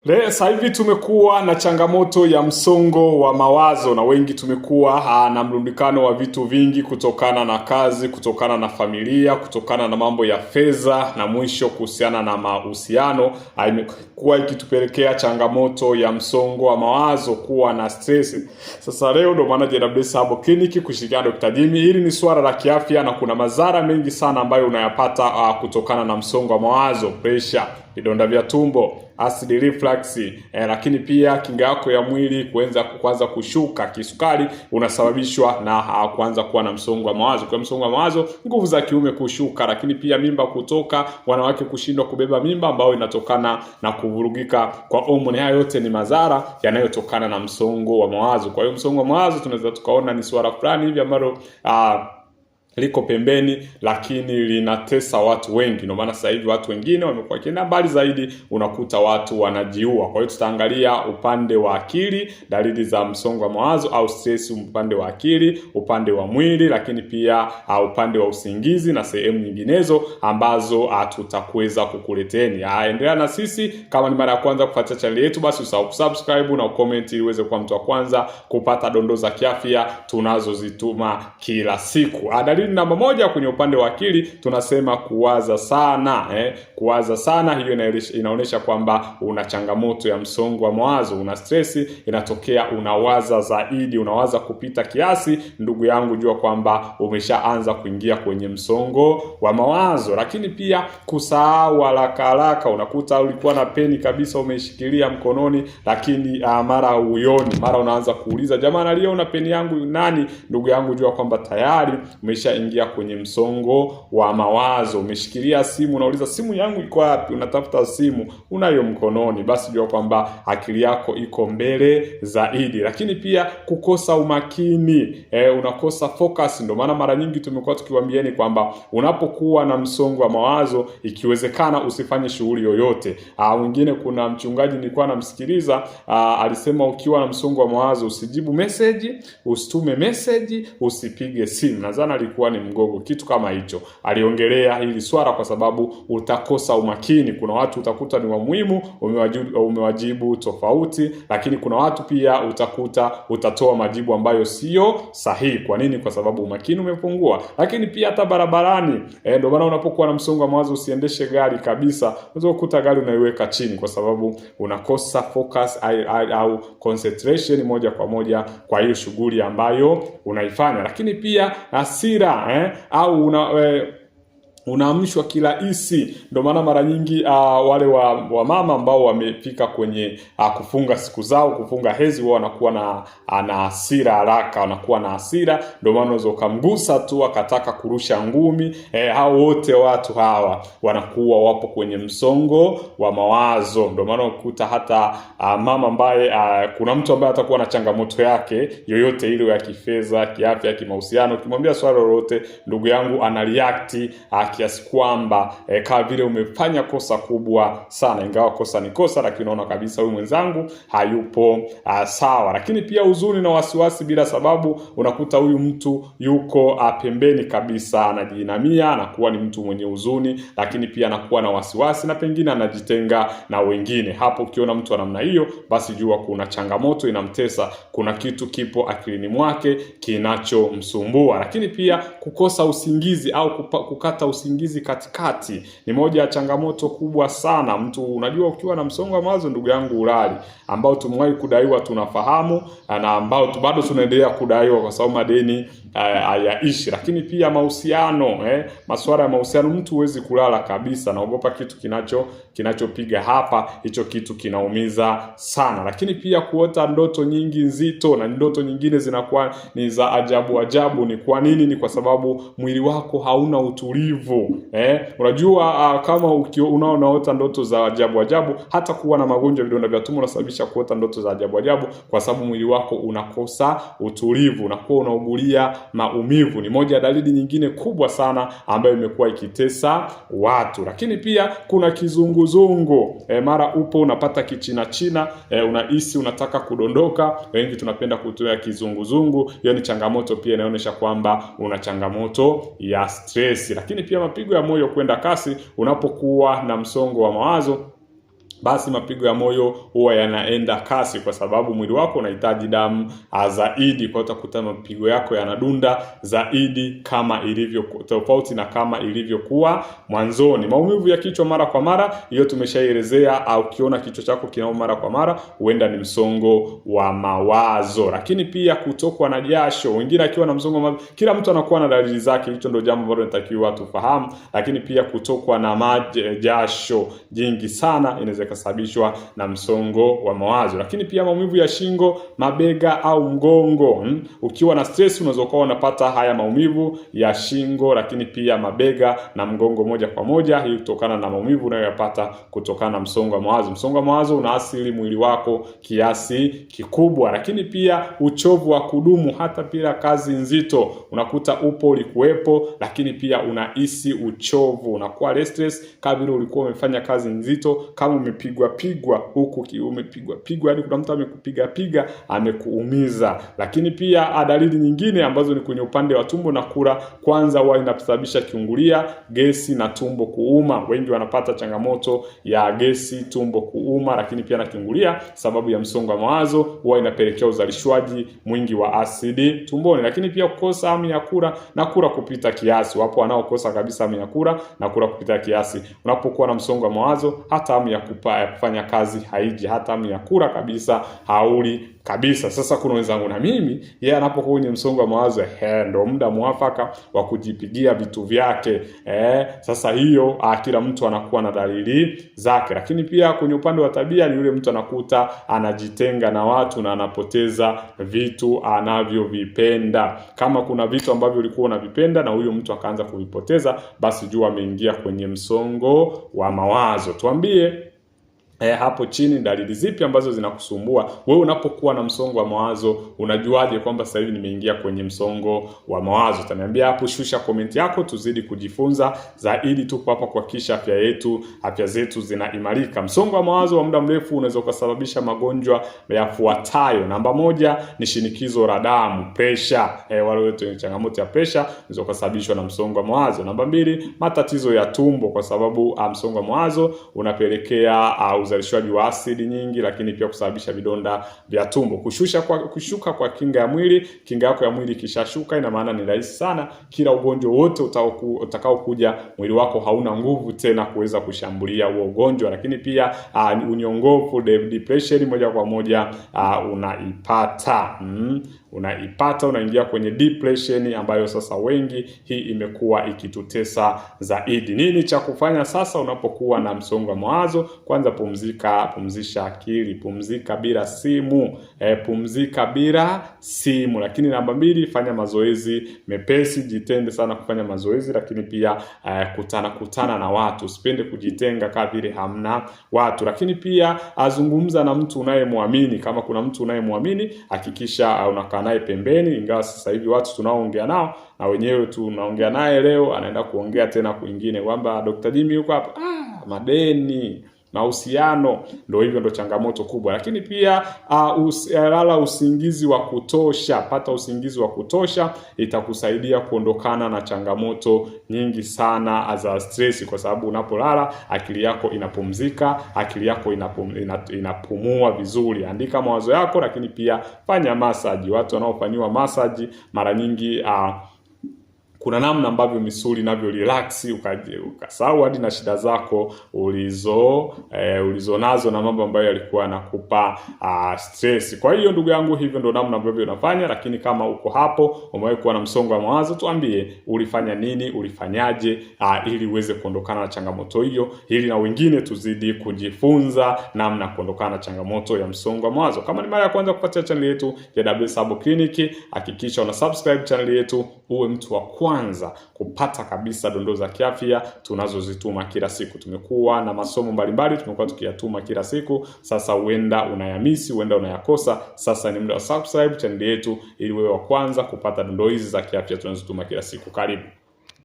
Sasa hivi tumekuwa na changamoto ya msongo wa mawazo, na wengi tumekuwa na mrundikano wa vitu vingi kutokana na kazi, kutokana na familia, kutokana na mambo ya fedha, na mwisho kuhusiana na mahusiano. Imekuwa ikitupelekea changamoto ya msongo wa mawazo, kuwa na stress. Sasa leo ndo maana JWS Herbal Clinic kushirikiana na Dr. Jimmy, hili ni swala la kiafya na kuna madhara mengi sana ambayo unayapata kutokana na msongo wa mawazo: pressure, vidonda vya tumbo, acid reflux, lakini pia kinga yako ya mwili kuanza kushuka. Kisukari unasababishwa na kuanza kuwa na msongo wa mawazo. Kwa msongo wa mawazo, nguvu za kiume kushuka, lakini pia mimba kutoka, wanawake kushindwa kubeba mimba ambao inatokana na kuvurugika kwa homoni. Haya yote ni madhara yanayotokana na msongo wa mawazo. Kwa hiyo msongo wa mawazo tunaweza tukaona ni swala fulani hivi ambalo liko pembeni, lakini linatesa watu wengi. Ndio maana sasa hivi watu wengine wamekuwa kienda mbali zaidi, unakuta watu wanajiua. Kwa hiyo tutaangalia upande wa akili, dalili za msongo wa mawazo au stress, upande wa akili, upande wa mwili, lakini pia upande wa usingizi na sehemu nyinginezo ambazo tutakuweza kukuleteni. Endelea na sisi. Kama ni mara ya kwanza kufuatilia channel yetu, basi usahau kusubscribe na comment ili uweze kuwa mtu wa kwanza kupata dondoo za kiafya tunazozituma kila siku. Dalili namba moja kwenye upande wa akili tunasema kuwaza sana. Kuwaza sana, hiyo inaonyesha kwamba una changamoto ya msongo wa mawazo, una stress, inatokea unawaza zaidi, unawaza kupita kiasi. Ndugu yangu, jua kwamba umeshaanza kuingia kwenye msongo wa mawazo. Lakini pia kusahau haraka, unakuta ulikuwa na peni kabisa umeshikilia mkononi, lakini mara uioni, mara unaanza kuuliza, jamani, aliona peni yangu nani? Ndugu yangu, jua kwamba tayari ingia kwenye msongo wa mawazo. Umeshikilia simu, unauliza simu yangu iko wapi? Unatafuta simu, unayo mkononi, basi jua kwamba akili yako iko mbele zaidi. Lakini pia kukosa umakini, unakosa focus. Ndio maana mara nyingi tumekuwa tukiwaambieni kwamba unapokuwa na msongo wa mawazo, ikiwezekana usifanye shughuli yoyote. Mwingine, kuna mchungaji nilikuwa namsikiliza, alisema ukiwa na msongo wa mawazo usijibu message, usitume message, usipige simu. Nadhani alikuwa ni Mgogo, kitu kama hicho. Aliongelea hili swala kwa sababu utakosa umakini. Kuna watu utakuta ni wa muhimu, umewajibu tofauti, lakini kuna watu pia utakuta utatoa majibu ambayo sio sahihi. Kwa nini? Kwa sababu umakini umepungua. Lakini pia hata barabarani, ndio maana unapokuwa na msongo wa mawazo usiendeshe gari kabisa. Unaweza kukuta gari unaiweka chini kwa sababu unakosa focus au concentration moja kwa moja kwa hiyo shughuli ambayo unaifanya. Lakini pia hasira, au unaamshwa kirahisi. Ndio maana mara nyingi wale wa mama ambao wamefika kwenye kufunga siku zao, kufunga hedhi, wao wanakuwa na hasira haraka, wanakuwa na hasira. Ndio maana unaweza kumgusa tu akataka kurusha ngumi. Hao wote watu hawa wanakuwa wapo kwenye msongo wa mawazo. Ndio maana ukuta hata mama ambaye kuna mtu ambaye atakuwa na changamoto yake yoyote ile ya kifedha, kiafya, kimahusiano, ukimwambia swala lolote, ndugu yangu ana react kiasi kwamba kama vile umefanya kosa kubwa sana. Ingawa kosa ni kosa, lakini unaona kabisa huyu mwenzangu hayupo sawa. Lakini pia huzuni na wasiwasi bila sababu, unakuta huyu mtu yuko pembeni kabisa, anajiinamia, anakuwa ni mtu mwenye huzuni, lakini pia anakuwa na wasiwasi na pengine anajitenga na wengine. Hapo ukiona mtu wa namna hiyo, basi jua kuna changamoto inamtesa, kuna kitu kipo akilini mwake kinachomsumbua. Lakini pia kukosa usingizi au kukata usingizi katikati ni moja ya changamoto kubwa sana. Mtu, unajua, ukiwa na msongo wa mawazo, ndugu yangu, ulali ambao tumewahi kudaiwa tunafahamu, na ambao bado tunaendelea kudaiwa kwa sababu madeni hayaishi. Lakini pia mahusiano, masuala ya mahusiano, mtu huwezi kulala kabisa, naogopa kitu kinachopiga hapa, hicho kitu kinaumiza sana. Lakini pia kuota ndoto nyingi nzito, na ndoto nyingine zinakuwa ni za ajabu. Ni kwa nini? Ni kwa sababu mwili wako hauna utulivu. Unajua, kama unaota ndoto za ajabu, hata kuwa na magonjwa, vidonda vya tumbo unasababisha kuota ndoto za ajabu kwa sababu mwili wako unakosa utulivu, unakuwa unaugulia maumivu. Ni moja ya dalili nyingine kubwa sana ambayo imekuwa ikitesa watu. Lakini pia kuna kizunguzungu, mara upo unapata kichina, unahisi unataka kudondoka. Wengi tunapenda kutoa kizunguzungu. Hiyo ni changamoto pia, inaonyesha kwamba una changamoto ya stress. Lakini pia mapigo ya moyo kwenda kasi unapokuwa na msongo wa mawazo. basi mapigo ya moyo huwa yanaenda kasi, kwa sababu mwili wako unahitaji damu zaidi. Kwa utakuta mapigo yako yanadunda zaidi kama ilivyo tofauti na kama ilivyokuwa mwanzoni. Maumivu ya kichwa mara kwa mara, hiyo tumeshaelezea. Au ukiona kichwa chako kinauma mara kwa mara, huenda ni msongo wa mawazo. Lakini pia kutokwa na jasho, wengine akiwa na msongo wa mawazo, kila mtu anakuwa na dalili zake, hicho ndio jambo ambalo tunatakiwa tufahamu. Lakini pia kutokwa na jasho jingi sana inaweza kusababishwa na msongo wa mawazo. Lakini pia maumivu ya shingo, mabega au mgongo. Ukiwa na stress unaweza kuwa unapata haya maumivu ya shingo, lakini pia mabega na mgongo moja kwa moja. Hii kutokana na maumivu unayoyapata kutokana na msongo wa mawazo. Msongo wa mawazo unaathiri mwili wako kiasi kikubwa. Lakini pia uchovu wa kudumu, hata pia kazi nzito unakuta upo ulikuwepo, lakini pia unahisi uchovu, unakuwa restless kama vile ulikuwa umefanya kazi nzito, kama umepigwa huku umepigwa hadi kuna mtu amekupiga amekuumiza. Lakini pia dalili nyingine ambazo ni kwenye upande wa tumbo na kula, kwanza huwa inasababisha kiungulia, gesi na tumbo kuuma. Wengi wanapata changamoto ya gesi, tumbo kuuma, lakini pia na kiungulia sababu ya msongo wa mawazo, huwa inapelekea uzalishwaji mwingi wa asidi tumboni. Lakini pia kukosa hamu ya kula na kula kupita kiasi. Wapo wanaokosa kabisa hamu ya kula na kula kupita kiasi. Unapokuwa na msongo wa mawazo, hata hamu ya kufanya kazi haiji, hata hamu ya kula kabisa hauli kabisa. Sasa kuna wenzangu na mimi, yeye anapokuwa kwenye msongo wa mawazo, ndio muda mwafaka wa kujipigia vitu vyake. Sasa hiyo kila mtu anakuwa na dalili zake. Lakini pia kwenye upande wa tabia, ni yule mtu anakuta anajitenga na watu na anapoteza vitu anavyovipenda. Kama kuna vitu ambavyo ulikuwa unavipenda na huyo mtu akaanza kuvipoteza, basi jua ameingia kwenye msongo wa mawazo. Tuambie hapo chini dalili zipi ambazo zinakusumbua wewe unapokuwa na msongo wa mawazo. Unajuaje kwamba sasa hivi nimeingia kwenye msongo wa mawazo? Utaniambia hapo, shusha comment yako, tuzidi kujifunza zaidi. Tupo hapa kuhakikisha afya zetu zinaimarika. Msongo wa mawazo wa muda mrefu unaweza kusababisha magonjwa yafuatayo. Namba 1 ni shinikizo la damu, pressure. Wale wote wenye changamoto ya pressure unaweza kusababishwa na msongo wa mawazo. Namba 2, matatizo ya tumbo, kwa sababu msongo wa mawazo unapelekea uzalishwaji wa asidi nyingi, lakini pia kusababisha vidonda vya tumbo. Kushuka kwa kinga ya mwili. Kinga yako ya mwili kishashuka, ina maana ni rahisi sana kila ugonjwa wote utakao kuja, mwili wako hauna nguvu tena kuweza kushambulia huo ugonjwa. Lakini pia unyongofu, depression moja kwa moja unaipata, unaingia kwenye depression ambayo sasa wengi hii imekuwa ikitutesa zaidi. Nini cha kufanya sasa unapokuwa na msongo wa mawazo? Kwanza pumzisha akili, pumzika bila simu, Lakini namba 2, fanya mazoezi mepesi, jitende sana kufanya mazoezi. Lakini pia kutana na watu, usipende kujitenga kama vile hamna watu. Lakini pia azungumza na mtu unayemwamini. Kama kuna mtu unayemwamini, hakikisha unakaa naye pembeni. Ingawa sasa hivi watu tunaoongea nao na wenyewe tunaongea naye leo anaenda kuongea tena kwingine kwamba Dr. Jimmy yuko hapa, madeni, mahusiano. Ndio hivyo, ndio changamoto kubwa. Lakini pia lala usingizi wa kutosha. Pata usingizi wa kutosha, itakusaidia kuondokana na changamoto nyingi sana za stress, kwa sababu unapolala akili yako inapumzika, akili yako inapumua vizuri. Andika mawazo yako, lakini pia fanya massage. Watu wanaofanywa massage mara nyingi kuna namna ambavyo misuli inavyo relax, ukasahau hadi na shida zako ulizonazo na mambo ambayo yalikuwa yanakupa stress. Kwa hiyo ndugu yangu, hivyo ndio namna ambavyo unafanya. Lakini kama uko hapo umewahi kuwa na msongo wa mawazo, tuambie ulifanya nini, ulifanyaje ili uweze kuondokana na changamoto hiyo, ili na wengine tuzidi kujifunza namna kuondokana na changamoto ya msongo wa mawazo. Kama ni mara ya kwanza kufuatia channel yetu ya WS Herbal Clinic, hakikisha una subscribe channel yetu, uwe mtu wa kwanza kupata kabisa dondoo za kiafya tunazozituma kila siku. Tumekuwa na masomo mbalimbali tumekuwa tukiyatuma kila siku. Sasa huenda unayamisi, huenda unayakosa. Sasa ni muda wa subscribe channel yetu ili wewe wa kwanza kupata dondoo hizi za kiafya tunazotuma kila siku. Karibu.